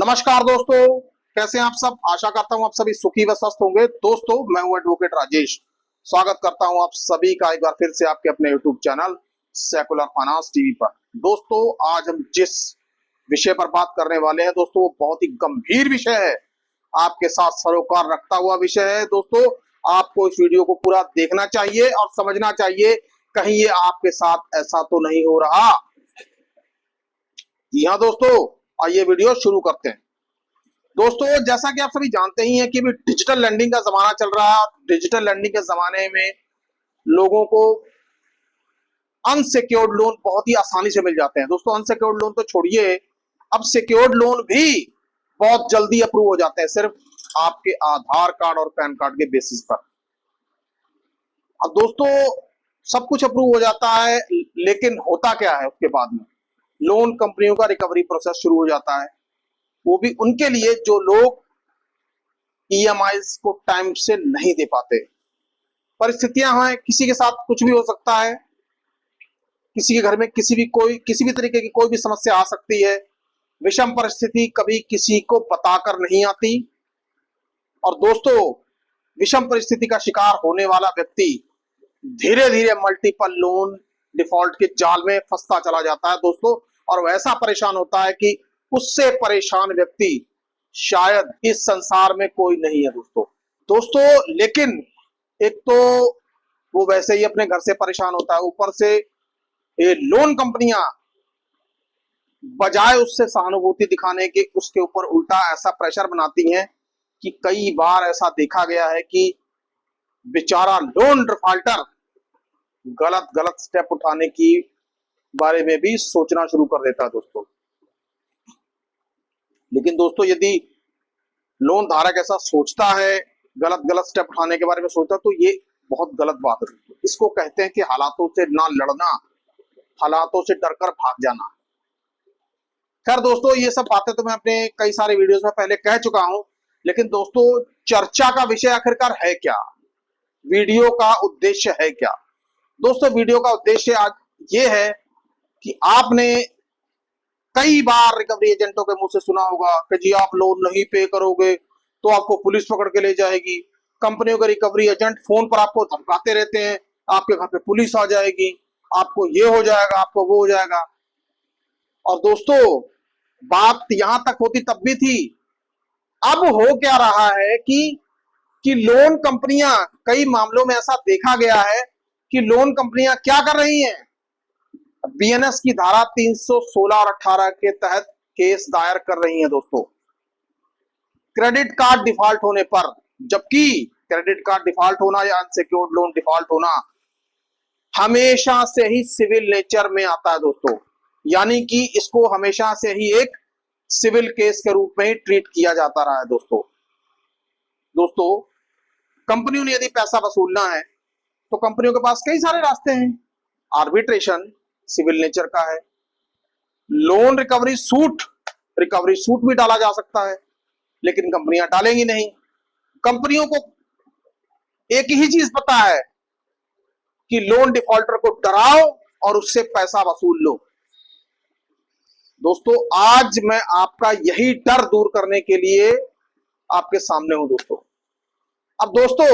नमस्कार दोस्तों, कैसे हैं आप सब। आशा करता हूं आप सभी सुखी व स्वस्थ होंगे। दोस्तों, मैं हूं एडवोकेट राजेश। स्वागत करता हूं आप सभी का एक बार फिर से आपके अपने YouTube channel secular finance TV पर। दोस्तों, आज हम जिस विषय पर बात करने वाले हैं दोस्तों, वो बहुत ही गंभीर विषय है, आपके साथ सरोकार रखता हुआ विषय है। दोस्तों, आपको इस वीडियो को पूरा देखना चाहिए और समझना चाहिए, कहीं ये आपके साथ ऐसा तो नहीं हो रहा। जी हाँ दोस्तों, आइए वीडियो शुरू करते हैं। दोस्तों, जैसा कि आप सभी जानते ही हैं कि अभी डिजिटल लैंडिंग का जमाना चल रहा है। डिजिटल लैंडिंग के जमाने में लोगों को अनसिक्योर्ड लोन बहुत ही आसानी से मिल जाते हैं। दोस्तों, अनसिक्योर्ड लोन तो छोड़िए, अब सिक्योर्ड लोन भी बहुत जल्दी अप्रूव हो जाते हैं, सिर्फ आपके आधार कार्ड और पैन कार्ड के बेसिस पर। अब दोस्तों, सब कुछ अप्रूव हो जाता है, लेकिन होता क्या है उसके बाद में, लोन कंपनियों का रिकवरी प्रोसेस शुरू हो जाता है। वो भी उनके लिए जो लोग ईएमआई को टाइम से नहीं दे पाते। परिस्थितियां हैं, किसी के साथ कुछ भी हो सकता है, किसी के घर में किसी भी तरीके की कोई भी समस्या आ सकती है। विषम परिस्थिति कभी किसी को बताकर नहीं आती। और दोस्तों, विषम परिस्थिति का शिकार होने वाला व्यक्ति धीरे धीरे मल्टीपल लोन डिफॉल्ट के जाल में फंसता चला जाता है दोस्तों, और वैसा परेशान होता है कि उससे परेशान व्यक्ति शायद इस संसार में कोई नहीं है दोस्तों। लेकिन एक तो वो वैसे ही अपने घर से परेशान होता है, ऊपर से ये लोन कंपनियां बजाय उससे सहानुभूति दिखाने के उसके ऊपर उल्टा ऐसा प्रेशर बनाती हैं कि कई बार ऐसा देखा गया है कि बेचारा लोन डिफॉल्टर गलत गलत स्टेप उठाने की बारे में भी सोचना शुरू कर देता है दोस्तों। लेकिन दोस्तों, यदि लोन धारक ऐसा सोचता है, गलत गलत स्टेप उठाने के बारे में सोचता है, तो ये बहुत गलत बात है दोस्तों। इसको कहते हैं कि हालातों से ना लड़ना, हालातों से डरकर भाग जाना। खैर दोस्तों, ये सब बातें तो मैं अपने कई सारे वीडियोस में पहले कह चुका हूं, लेकिन दोस्तों, चर्चा का विषय आखिरकार है क्या, वीडियो का उद्देश्य है क्या। दोस्तों, वीडियो का उद्देश्य आज ये है कि आपने कई बार रिकवरी एजेंटों के मुंह से सुना होगा कि जी आप लोन नहीं पे करोगे तो आपको पुलिस पकड़ के ले जाएगी। कंपनियों के रिकवरी एजेंट फोन पर आपको धमकाते रहते हैं, आपके घर पे पुलिस आ जाएगी, आपको ये हो जाएगा, आपको वो हो जाएगा। और दोस्तों, बात यहां तक होती तब भी थी। अब हो क्या रहा है कि लोन कंपनियां, कई मामलों में ऐसा देखा गया है कि लोन कंपनियां क्या कर रही हैं, बीएनएस की धारा 316 और 18 के तहत केस दायर कर रही हैं दोस्तों, क्रेडिट कार्ड डिफॉल्ट होने पर। जबकि क्रेडिट कार्ड डिफॉल्ट होना या अनसिक्योर्ड लोन डिफॉल्ट होना हमेशा से ही सिविल नेचर में आता है दोस्तों, यानी कि इसको हमेशा से ही एक सिविल केस के रूप में ही ट्रीट किया जाता रहा है दोस्तों, कंपनियों ने यदि पैसा वसूलना है तो कंपनियों के पास कई सारे रास्ते हैं। आर्बिट्रेशन सिविल नेचर का है, लोन रिकवरी सूट भी डाला जा सकता है, लेकिन कंपनियां डालेंगी नहीं। कंपनियों को एक ही चीज पता है कि लोन डिफॉल्टर को डराओ और उससे पैसा वसूल लो। दोस्तों, आज मैं आपका यही डर दूर करने के लिए आपके सामने हूं दोस्तों। अब दोस्तों,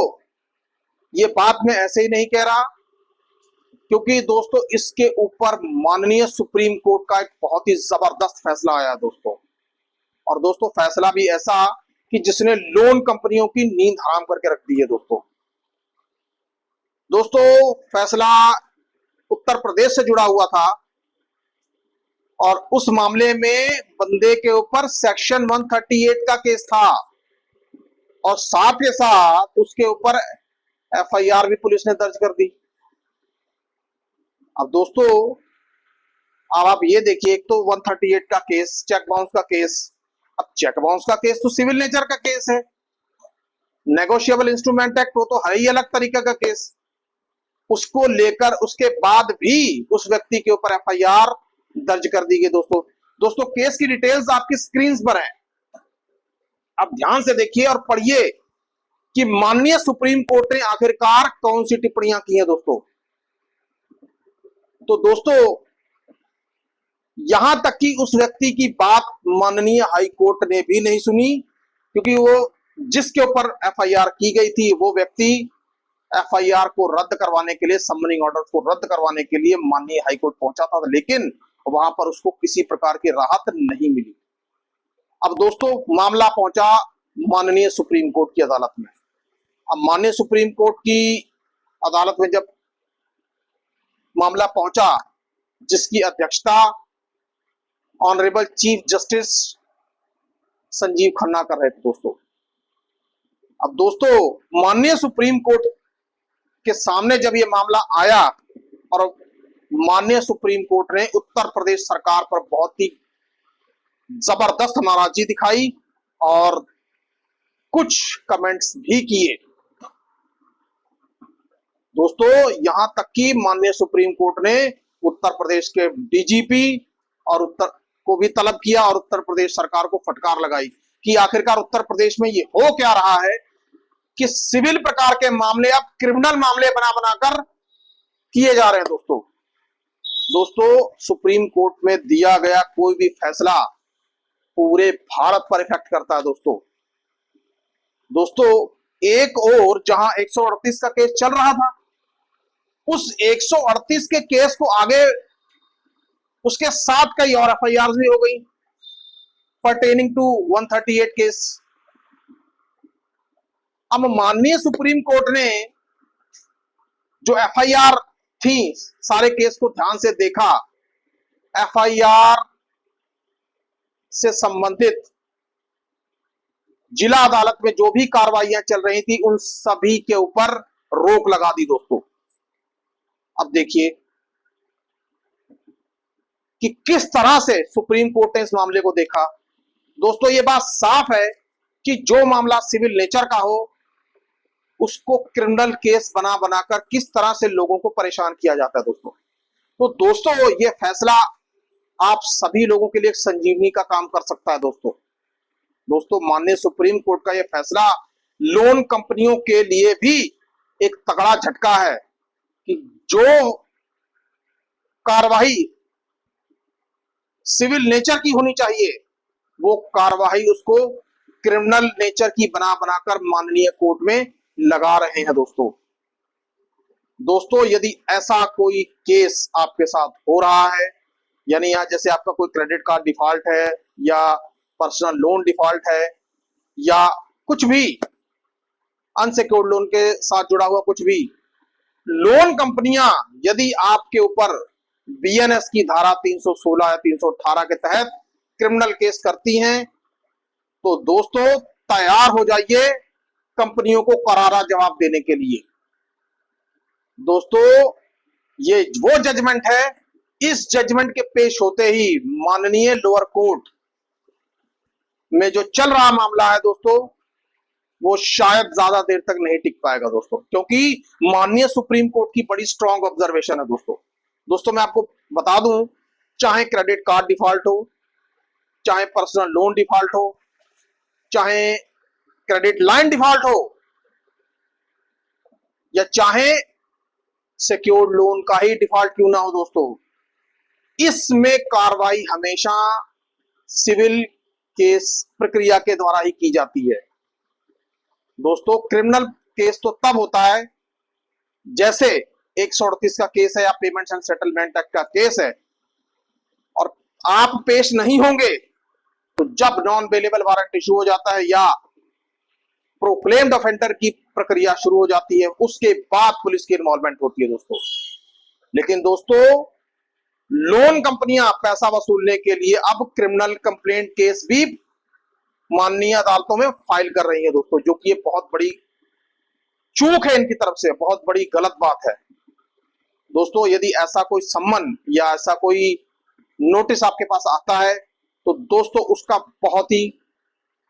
ये बात मैं ऐसे ही नहीं कह रहा, क्योंकि दोस्तों इसके ऊपर माननीय सुप्रीम कोर्ट का एक बहुत ही जबरदस्त फैसला आया दोस्तों। और दोस्तों, फैसला भी ऐसा कि जिसने लोन कंपनियों की नींद हराम करके रख दी है दोस्तों, फैसला उत्तर प्रदेश से जुड़ा हुआ था, और उस मामले में बंदे के ऊपर सेक्शन 138 का केस था, और साथ के साथ उसके ऊपर एफआईआर भी पुलिस ने दर्ज कर दी। अब दोस्तों, अब आप ये देखिए, एक तो 138 का केस, चेक बाउंस का केस। अब चेक बाउंस का केस तो सिविल नेचर का केस है, नेगोशिएबल इंस्ट्रूमेंट एक्ट वो तो है ही अलग तरीके का केस। उसको लेकर उसके बाद भी उस व्यक्ति के ऊपर एफआईआर दर्ज कर दी गई दोस्तों, केस की डिटेल्स आपकी स्क्रीन पर है, आप ध्यान से देखिए और पढ़िए कि माननीय सुप्रीम कोर्ट ने आखिरकार कौन सी टिप्पणियां की हैं दोस्तों। तो दोस्तों, यहां तक कि उस व्यक्ति की बात माननीय हाई कोर्ट ने भी नहीं सुनी, क्योंकि वो जिसके ऊपर एफआईआर की गई थी वो व्यक्ति एफआईआर को रद्द करवाने के लिए, समनिंग ऑर्डर को रद्द करवाने के लिए माननीय हाईकोर्ट पहुंचा था, लेकिन वहां पर उसको किसी प्रकार की राहत नहीं मिली। अब दोस्तों मामला पहुंचा माननीय सुप्रीम कोर्ट की अदालत में। अब माननीय सुप्रीम कोर्ट की अदालत में जब मामला पहुंचा, जिसकी अध्यक्षता honourable chief justice Sanjeev Khanna कर रहे थे दोस्तों। अब दोस्तों माननीय सुप्रीम कोर्ट के सामने जब ये मामला आया और माननीय सुप्रीम कोर्ट ने उत्तर प्रदेश सरकार पर बहुत ही जबरदस्त नाराजगी दिखाई और कुछ कमेंट्स भी किए दोस्तों। यहां तक कि माननीय सुप्रीम कोर्ट ने उत्तर प्रदेश के डीजीपी और उत्तर को भी तलब किया और उत्तर प्रदेश सरकार को फटकार लगाई कि आखिरकार उत्तर प्रदेश में ये हो क्या रहा है कि सिविल प्रकार के मामले अब क्रिमिनल मामले बना बनाकर किए जा रहे हैं दोस्तों सुप्रीम कोर्ट में दिया गया कोई भी फैसला पूरे भारत पर इफेक्ट करता है दोस्तों एक और जहां 138 का केस चल रहा था, उस 138 के केस को आगे उसके साथ कई और एफआईआर भी हो गई पर्टेनिंग टू 138 केस। अब माननीय सुप्रीम कोर्ट ने जो एफआईआर थी सारे केस को ध्यान से देखा, एफआईआर से संबंधित जिला अदालत में जो भी कार्रवाइयां चल रही थी उन सभी के ऊपर रोक लगा दी दोस्तों। अब देखिए कि किस तरह से सुप्रीम कोर्ट ने इस मामले को देखा। दोस्तों ये बात साफ है कि जो मामला सिविल नेचर का हो उसको क्रिमिनल केस बना बनाकर किस तरह से लोगों को परेशान किया जाता है दोस्तों। तो दोस्तों ये फैसला आप सभी लोगों के लिए एक संजीवनी का काम कर सकता है दोस्तों माननीय सुप्रीम कोर्ट का यह फैसला लोन कंपनियों के लिए भी एक तगड़ा झटका है कि जो कार्रवाई सिविल नेचर की होनी चाहिए वो कार्रवाई उसको क्रिमिनल नेचर की बना बनाकर माननीय कोर्ट में लगा रहे हैं दोस्तों यदि ऐसा कोई केस आपके साथ हो रहा है, यानी यहाँ जैसे आपका कोई क्रेडिट कार्ड डिफॉल्ट है या पर्सनल लोन डिफॉल्ट है या कुछ भी अनसिक्योर्ड लोन के साथ जुड़ा हुआ कुछ भी, लोन कंपनियां यदि आपके ऊपर बीएनएस की धारा 316 या 318 के तहत क्रिमिनल केस करती हैं तो दोस्तों तैयार हो जाइए कंपनियों को करारा जवाब देने के लिए। दोस्तों ये वो जजमेंट है, इस जजमेंट के पेश होते ही माननीय लोअर कोर्ट में जो चल रहा मामला है दोस्तों वो शायद ज्यादा देर तक नहीं टिक पाएगा दोस्तों, क्योंकि माननीय सुप्रीम कोर्ट की बड़ी स्ट्रांग ऑब्जर्वेशन है दोस्तों मैं आपको बता दूं, चाहे क्रेडिट कार्ड डिफॉल्ट हो, चाहे पर्सनल लोन डिफॉल्ट हो, चाहे क्रेडिट लाइन डिफॉल्ट हो या चाहे सिक्योर्ड लोन का ही डिफॉल्ट क्यों ना हो दोस्तों, इसमें कार्रवाई हमेशा सिविल केस प्रक्रिया के द्वारा ही की जाती है दोस्तों। क्रिमिनल केस तो तब होता है जैसे 138 का केस है या पेमेंट्स एंड सेटलमेंट एक्ट का केस है और आप पेश नहीं होंगे तो जब नॉन बेलेबल वारंट इशू हो जाता है या प्रोक्लेम्ड ऑफेंडर की प्रक्रिया शुरू हो जाती है उसके बाद पुलिस की इन्वॉल्वमेंट होती है दोस्तों। लेकिन दोस्तों लोन कंपनियां पैसा वसूलने के लिए अब क्रिमिनल कंप्लेंट केस भी माननीय अदालतों में फाइल कर रही है दोस्तों, जो कि ये बहुत बड़ी चूक है इनकी तरफ से, बहुत बड़ी गलत बात है दोस्तों। यदि ऐसा कोई सम्मन या ऐसा कोई नोटिस आपके पास आता है तो दोस्तों उसका बहुत ही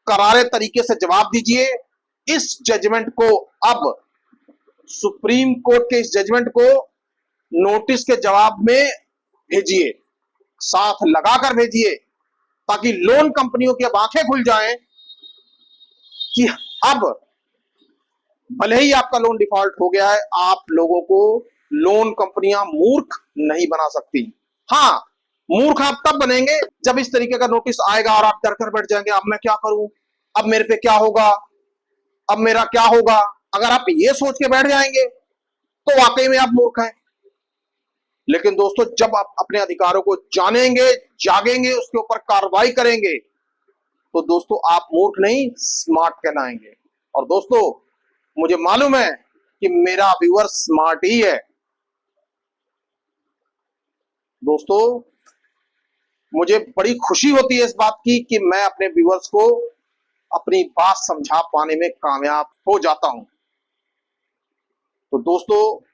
करारे तरीके से जवाब दीजिए। इस जजमेंट को अब सुप्रीम कोर्ट के इस जजमेंट को नोटिस के जवाब में भेजिए, साथ लगाकर भेजिए, ताकि लोन कंपनियों की अब आंखें खुल जाएं कि अब भले ही आपका लोन डिफॉल्ट हो गया है, आप लोगों को लोन कंपनियां मूर्ख नहीं बना सकती। हाँ, मूर्ख आप तब बनेंगे जब इस तरीके का नोटिस आएगा और आप डर कर बैठ जाएंगे, अब मैं क्या करूं, अब मेरे पे क्या होगा, अब मेरा क्या होगा। अगर आप ये सोच के बैठ जाएंगे तो वाकई में आप मूर्ख हैं। लेकिन दोस्तों, जब आप अपने अधिकारों को जानेंगे, जागेंगे, उसके ऊपर कार्रवाई करेंगे, तो दोस्तों आप मूर्ख नहीं स्मार्ट कहलाएंगे। और दोस्तों, मुझे मालूम है कि मेरा व्यूअर स्मार्ट ही है। दोस्तों, मुझे बड़ी खुशी होती है इस बात की कि मैं अपने व्यूअर्स को अपनी बात समझा पाने में कामयाब हो जाता हूं। तो दोस्तों,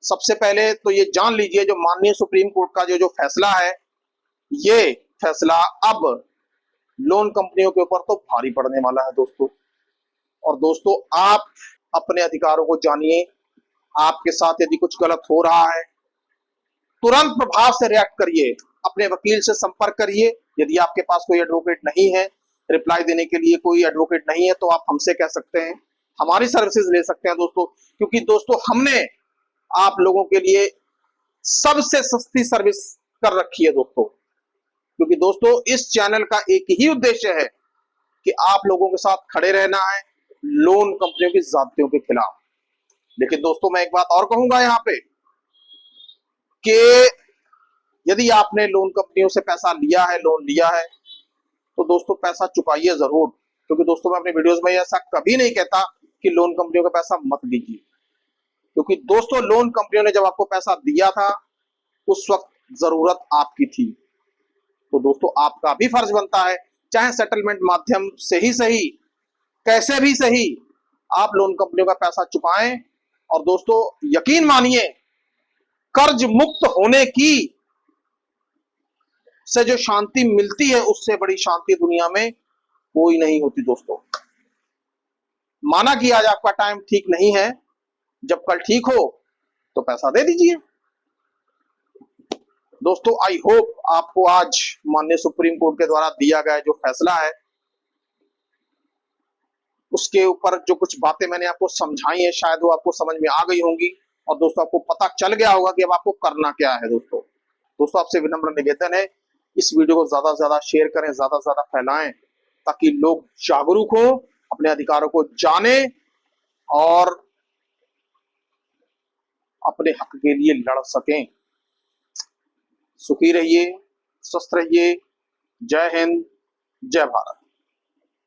सबसे पहले तो ये जान लीजिए, जो माननीय सुप्रीम कोर्ट का जो फैसला है, ये फैसला अब लोन कंपनियों के ऊपर तो भारी पड़ने वाला है दोस्तों। और दोस्तों, आप अपने अधिकारों को जानिए। आपके साथ यदि कुछ गलत हो रहा है, तुरंत प्रभाव से रिएक्ट करिए, अपने वकील से संपर्क करिए। यदि आपके पास कोई एडवोकेट नहीं है, रिप्लाई देने के लिए कोई एडवोकेट नहीं है, तो आप हमसे कह सकते हैं, हमारी सर्विसेज ले सकते हैं दोस्तों। क्योंकि दोस्तों, हमने आप लोगों के लिए सबसे सस्ती सर्विस कर रखी है दोस्तों। क्योंकि दोस्तों, इस चैनल का एक ही उद्देश्य है कि आप लोगों के साथ खड़े रहना है लोन कंपनियों की ज्यादतियों के खिलाफ। लेकिन दोस्तों, मैं एक बात और कहूंगा यहाँ पे कि यदि आपने लोन कंपनियों से पैसा लिया है, लोन लिया है, तो दोस्तों पैसा चुकाइए जरूर। क्योंकि दोस्तों, मैं अपने वीडियोस में ऐसा कभी नहीं कहता कि लोन कंपनियों का पैसा मत दीजिए। क्योंकि दोस्तों, लोन कंपनियों ने जब आपको पैसा दिया था, उस वक्त जरूरत आपकी थी। तो दोस्तों, आपका भी फर्ज बनता है, चाहे सेटलमेंट माध्यम से ही सही, कैसे भी सही, आप लोन कंपनियों का पैसा चुकाएं। और दोस्तों, यकीन मानिए, कर्ज मुक्त होने की से जो शांति मिलती है, उससे बड़ी शांति दुनिया में कोई नहीं होती दोस्तों। माना कि आज आपका टाइम ठीक नहीं है, जब कल ठीक हो तो पैसा दे दीजिए। दोस्तों, आई होप आपको आज माननीय सुप्रीम कोर्ट के द्वारा दिया गया जो फैसला है, उसके ऊपर जो कुछ बातें मैंने आपको समझाई है, शायद वो आपको समझ में आ गई होंगी। और दोस्तों, आपको पता चल गया होगा कि अब आपको करना क्या है। दोस्तों, आपसे विनम्र निवेदन है, इस वीडियो को ज्यादा से ज्यादा शेयर करें, ज्यादा से ज्यादा फैलाएं, ताकि लोग जागरूक हो, अपने अधिकारों को जाने और अपने हक के लिए लड़ सकें। सुखी रहिए, स्वस्थ रहिए। जय हिंद, जय भारत।